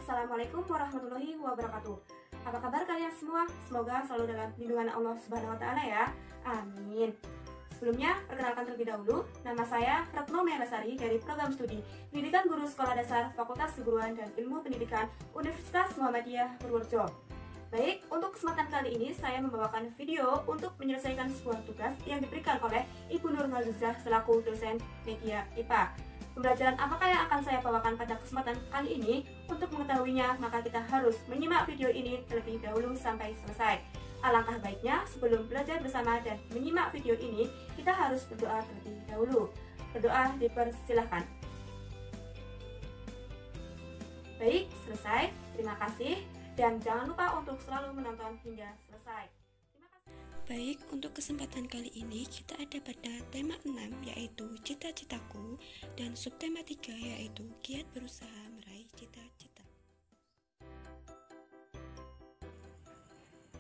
Assalamualaikum warahmatullahi wabarakatuh. Apa kabar kalian semua? Semoga selalu dalam lindungan Allah Subhanahu wa taala ya. Amin. Sebelumnya, perkenalkan terlebih dahulu, nama saya Retno Melasari dari Program Studi Pendidikan Guru Sekolah Dasar Fakultas Keguruan dan Ilmu Pendidikan Universitas Muhammadiyah Purworejo. Baik, untuk kesempatan kali ini saya membawakan video untuk menyelesaikan sebuah tugas yang diberikan oleh Ibu Nur Mazuzah selaku dosen media IPA. Pembelajaran apakah yang akan saya bawakan pada kesempatan kali ini? Untuk mengetahuinya, maka kita harus menyimak video ini terlebih dahulu sampai selesai. Alangkah baiknya sebelum belajar bersama dan menyimak video ini, kita harus berdoa terlebih dahulu. Berdoa dipersilahkan. Baik, selesai. Terima kasih. Dan jangan lupa untuk selalu menonton hingga selesai. Terima kasih. Baik, untuk kesempatan kali ini kita ada pada tema 6 yaitu cita-citaku dan subtema 3 yaitu giat berusaha meraih cita-cita.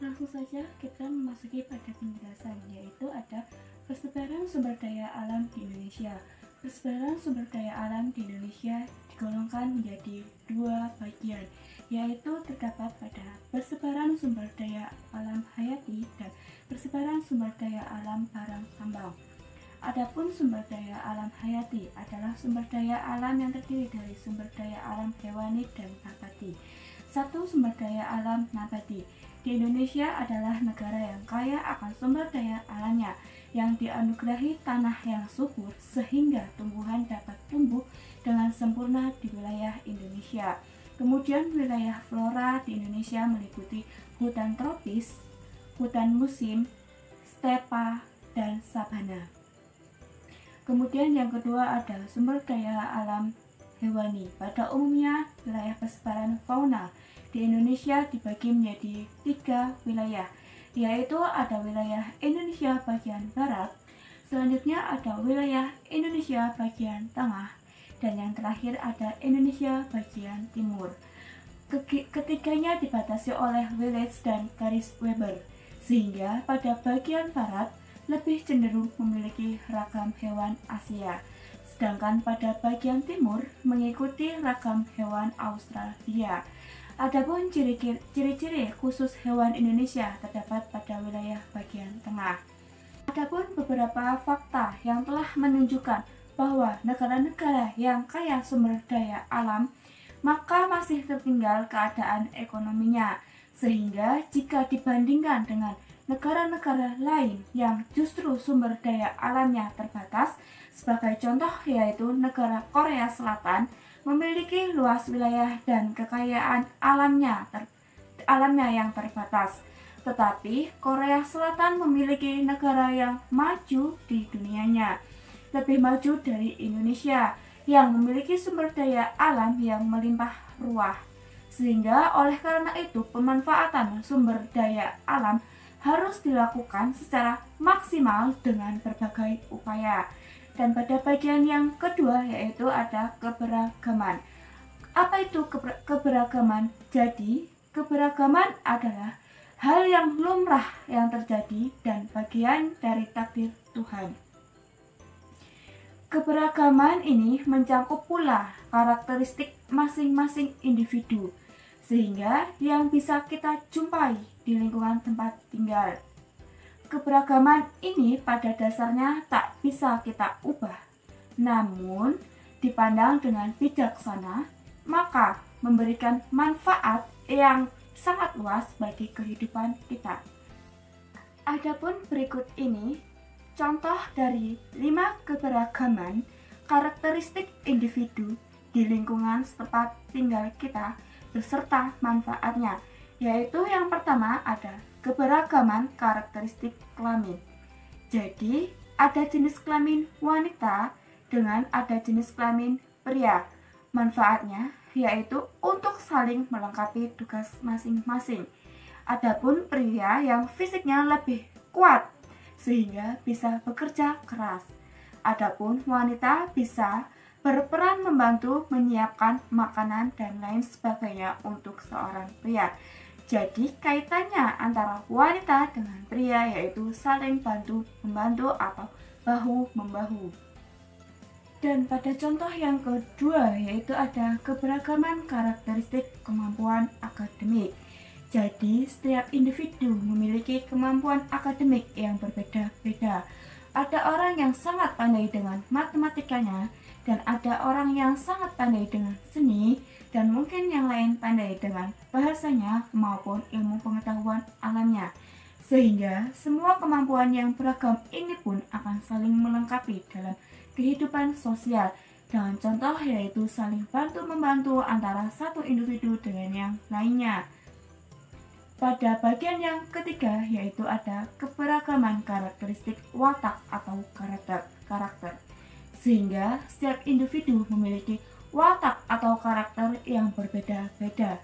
Langsung saja kita memasuki pada penjelasan, yaitu ada persebaran sumber daya alam di Indonesia. Persebaran sumber daya alam di Indonesia digolongkan menjadi dua bagian, yaitu terdapat pada persebaran sumber daya alam hayati dan persebaran sumber daya alam barang tambang. Adapun sumber daya alam hayati adalah sumber daya alam yang terdiri dari sumber daya alam hewani dan nabati. Satu, sumber daya alam nabati. Di Indonesia adalah negara yang kaya akan sumber daya alamnya, yang dianugerahi tanah yang subur sehingga tumbuhan dapat tumbuh dengan sempurna di wilayah Indonesia. Kemudian wilayah flora di Indonesia meliputi hutan tropis, hutan musim, stepa, dan sabana. Kemudian yang kedua ada sumber daya alam hewani. Pada umumnya wilayah persebaran fauna di Indonesia dibagi menjadi 3 wilayah, yaitu ada wilayah Indonesia bagian barat, selanjutnya ada wilayah Indonesia bagian tengah, dan yang terakhir ada Indonesia bagian timur. Ketiganya dibatasi oleh village dan garis Weber, sehingga pada bagian barat lebih cenderung memiliki ragam hewan Asia, sedangkan pada bagian timur mengikuti ragam hewan Australia. Adapun ciri-ciri khusus hewan Indonesia terdapat pada wilayah bagian tengah. Adapun beberapa fakta yang telah menunjukkan bahwa negara-negara yang kaya sumber daya alam maka masih tertinggal keadaan ekonominya, sehingga jika dibandingkan dengan negara-negara lain yang justru sumber daya alamnya terbatas, sebagai contoh yaitu negara Korea Selatan memiliki luas wilayah dan kekayaan alamnya yang terbatas. Tetapi Korea Selatan memiliki negara yang maju di dunianya, lebih maju dari Indonesia yang memiliki sumber daya alam yang melimpah ruah. Sehingga oleh karena itu pemanfaatan sumber daya alam harus dilakukan secara maksimal dengan berbagai upaya. Dan pada bagian yang kedua yaitu ada keberagaman. Apa itu keberagaman? Jadi, keberagaman adalah hal yang lumrah yang terjadi dan bagian dari takdir Tuhan. Keberagaman ini mencakup pula karakteristik masing-masing individu, sehingga yang bisa kita jumpai di lingkungan tempat tinggal. Keberagaman ini pada dasarnya tak bisa kita ubah, namun dipandang dengan bijaksana, maka memberikan manfaat yang sangat luas bagi kehidupan kita. Adapun berikut ini contoh dari 5 keberagaman karakteristik individu di lingkungan tempat tinggal kita beserta manfaatnya, yaitu yang pertama ada keberagaman karakteristik kelamin. Jadi, ada jenis kelamin wanita dengan ada jenis kelamin pria. Manfaatnya yaitu untuk saling melengkapi tugas masing-masing. Adapun pria yang fisiknya lebih kuat sehingga bisa bekerja keras. Adapun wanita bisa berperan membantu menyiapkan makanan dan lain sebagainya untuk seorang pria. Jadi kaitannya antara wanita dengan pria yaitu saling bantu-membantu atau bahu-membahu. Dan pada contoh yang kedua yaitu ada keberagaman karakteristik kemampuan akademik. Jadi setiap individu memiliki kemampuan akademik yang berbeda-beda. Ada orang yang sangat pandai dengan matematikanya, dan ada orang yang sangat pandai dengan seni, dan mungkin yang lain pandai dengan bahasanya maupun ilmu pengetahuan alamnya. Sehingga semua kemampuan yang beragam ini pun akan saling melengkapi dalam kehidupan sosial, dengan contoh yaitu saling bantu-membantu antara satu individu dengan yang lainnya. Pada bagian yang ketiga yaitu ada keberagaman karakteristik watak atau karakter. Sehingga setiap individu memiliki watak atau karakter yang berbeda-beda.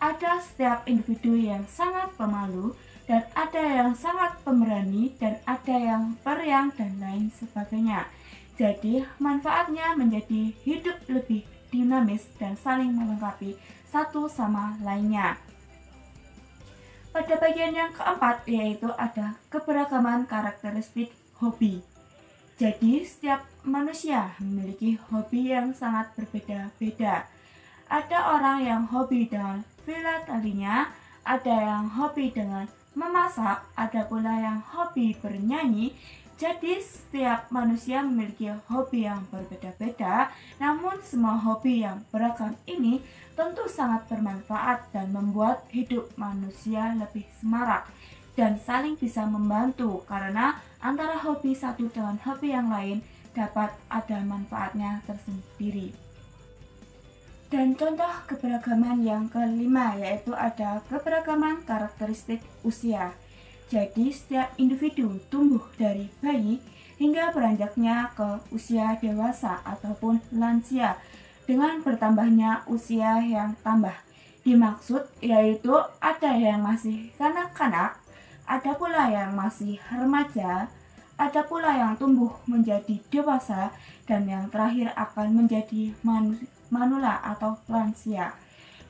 Ada setiap individu yang sangat pemalu, dan ada yang sangat pemberani, dan ada yang periang dan lain sebagainya. Jadi manfaatnya menjadi hidup lebih dinamis dan saling melengkapi satu sama lainnya. Pada bagian yang keempat yaitu ada keberagaman karakteristik hobi. Jadi setiap manusia memiliki hobi yang sangat berbeda-beda. Ada orang yang hobi dengan filatelinya, ada yang hobi dengan memasak, ada pula yang hobi bernyanyi. Jadi setiap manusia memiliki hobi yang berbeda-beda, namun semua hobi yang beragam ini tentu sangat bermanfaat dan membuat hidup manusia lebih semarak dan saling bisa membantu, karena antara hobi satu dengan hobi yang lain dapat ada manfaatnya tersendiri. Dan contoh keberagaman yang kelima yaitu ada keberagaman karakteristik usia. Jadi setiap individu tumbuh dari bayi hingga beranjaknya ke usia dewasa ataupun lansia dengan bertambahnya usia yang tambah. Dimaksud yaitu ada yang masih kanak-kanak, ada pula yang masih remaja, ada pula yang tumbuh menjadi dewasa, dan yang terakhir akan menjadi manula atau lansia.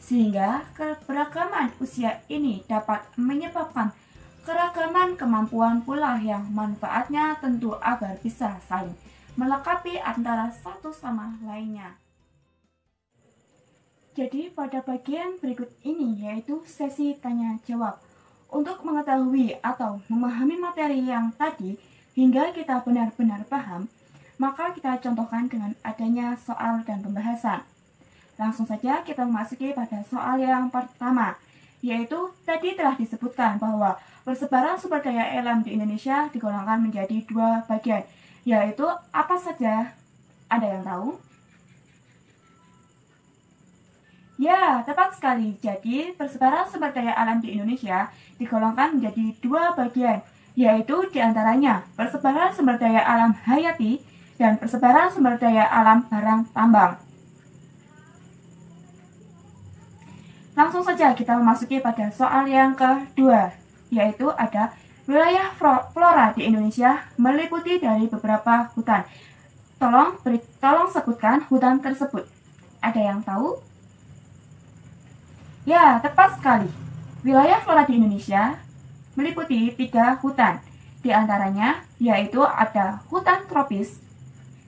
Sehingga keberagaman usia ini dapat menyebabkan keragaman kemampuan pula yang manfaatnya tentu agar bisa saling melengkapi antara satu sama lainnya. Jadi pada bagian berikut ini yaitu sesi tanya jawab. Untuk mengetahui atau memahami materi yang tadi hingga kita benar-benar paham, maka kita contohkan dengan adanya soal dan pembahasan. Langsung saja kita memasuki pada soal yang pertama, yaitu tadi telah disebutkan bahwa persebaran sumber daya alam di Indonesia digolongkan menjadi dua bagian, yaitu apa saja? Ada yang tahu? Ya, tepat sekali. Jadi, persebaran sumber daya alam di Indonesia digolongkan menjadi dua bagian, yaitu diantaranya persebaran sumber daya alam hayati dan persebaran sumber daya alam barang tambang. Langsung saja kita memasuki pada soal yang kedua, yaitu ada wilayah flora di Indonesia meliputi dari beberapa hutan. Tolong sebutkan hutan tersebut. Ada yang tahu? Ya, tepat sekali. Wilayah flora di Indonesia meliputi 3 hutan. Di antaranya yaitu ada hutan tropis,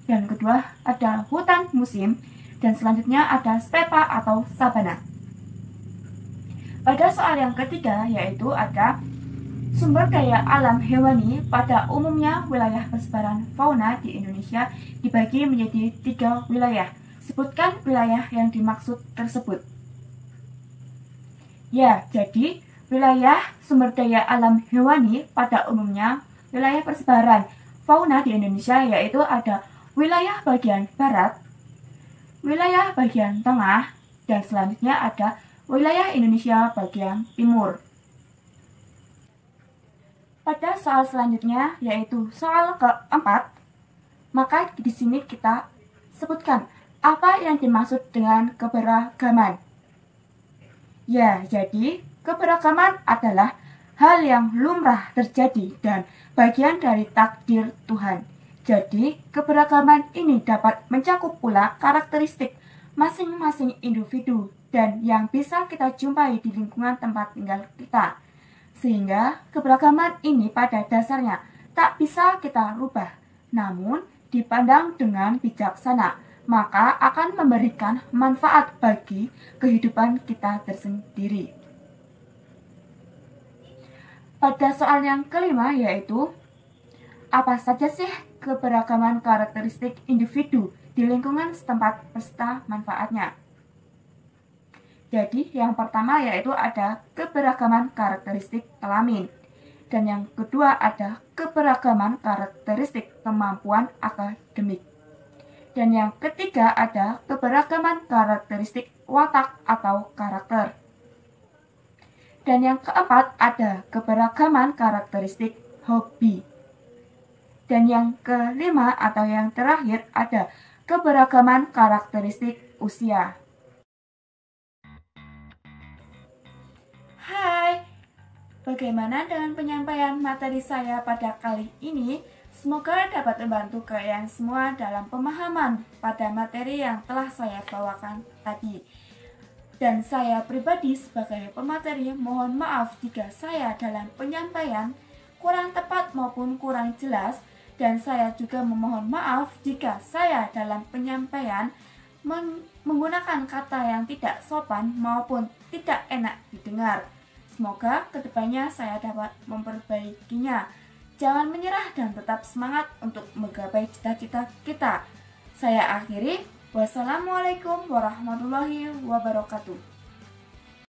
dan kedua ada hutan musim, dan selanjutnya ada stepa atau sabana. Pada soal yang ketiga yaitu ada sumber daya alam hewani. Pada umumnya wilayah persebaran fauna di Indonesia dibagi menjadi 3 wilayah. Sebutkan wilayah yang dimaksud tersebut. Ya, jadi wilayah sumber daya alam hewani pada umumnya wilayah persebaran fauna di Indonesia yaitu ada wilayah bagian barat, wilayah bagian tengah, dan selanjutnya ada wilayah Indonesia bagian timur. Pada soal selanjutnya yaitu soal keempat, maka di sini kita sebutkan apa yang dimaksud dengan keberagaman. Ya, jadi keberagaman adalah hal yang lumrah terjadi dan bagian dari takdir Tuhan. Jadi, keberagaman ini dapat mencakup pula karakteristik masing-masing individu dan yang bisa kita jumpai di lingkungan tempat tinggal kita. Sehingga keberagaman ini pada dasarnya tak bisa kita rubah, namun dipandang dengan bijaksana, maka akan memberikan manfaat bagi kehidupan kita tersendiri. Pada soal yang kelima yaitu, apa saja sih keberagaman karakteristik individu di lingkungan setempat beserta manfaatnya? Jadi yang pertama yaitu ada keberagaman karakteristik kelamin. Dan yang kedua ada keberagaman karakteristik kemampuan akademik. Dan yang ketiga ada keberagaman karakteristik watak atau karakter. Dan yang keempat ada keberagaman karakteristik hobi. Dan yang kelima atau yang terakhir ada keberagaman karakteristik usia. Hai, bagaimana dengan penyampaian materi saya pada kali ini? Semoga dapat membantu kalian semua dalam pemahaman pada materi yang telah saya bawakan tadi. Dan saya pribadi sebagai pemateri mohon maaf jika saya dalam penyampaian kurang tepat maupun kurang jelas. Dan saya juga memohon maaf jika saya dalam penyampaian menggunakan kata yang tidak sopan maupun tidak enak didengar. Semoga kedepannya saya dapat memperbaikinya. Jangan menyerah dan tetap semangat untuk menggapai cita-cita kita. Saya akhiri. Wassalamualaikum warahmatullahi wabarakatuh.